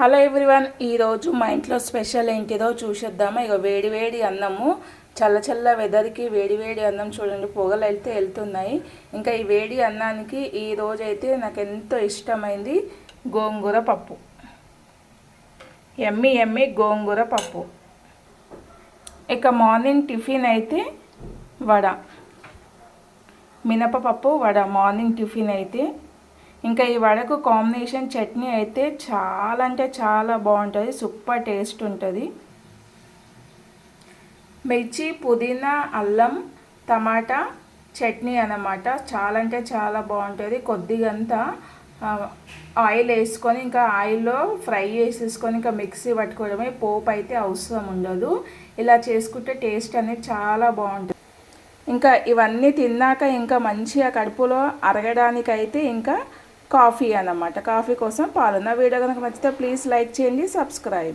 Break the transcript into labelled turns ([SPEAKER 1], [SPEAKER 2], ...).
[SPEAKER 1] Hello everyone, ఈరోజు మా ఇంట్లో స్పెషల్ ఏంటిదో చూసేద్దామా. ఇక వేడి వేడి అన్నము, చల్ల చల్ల వెదర్కి వేడి వేడి అన్నం చూడండి, పొగలు అయితే వెళ్తున్నాయి. ఇంకా ఈ వేడి అన్నానికి ఈరోజు అయితే నాకు ఎంతో ఇష్టమైంది గోంగూర పప్పు. ఎమ్మి ఎమ్మి గోంగూర పప్పు. ఇక మార్నింగ్ టిఫిన్ అయితే వడ, మినపపప్పు వడ మార్నింగ్ టిఫిన్ అయితే. ఇంకా ఈ వడకు కాంబినేషన్ చట్నీ అయితే చాలా అంటే చాలా బాగుంటుంది, సూపర్ టేస్ట్ ఉంటుంది. మిర్చి, పుదీనా, అల్లం, టమాటా చట్నీ అన్నమాట. చాలా అంటే చాలా బాగుంటుంది. కొద్దిగంతా ఆయిల్ వేసుకొని ఇంకా ఆయిల్లో ఫ్రై చేసేసుకొని ఇంకా మిక్సీ పట్టుకోవడమే, పోపు అయితే అవసరం ఉండదు. ఇలా చేసుకుంటే టేస్ట్ అనేది చాలా బాగుంటుంది. ఇంకా ఇవన్నీ తిన్నాక ఇంకా మంచిగా కడుపులో అరగడానికైతే ఇంకా కాఫీ అన్నమాట. కాఫీ కోసం పాలు. నా వీడియో కనుక నచ్చితే ప్లీజ్ లైక్ చేయండి, సబ్స్క్రైబ్.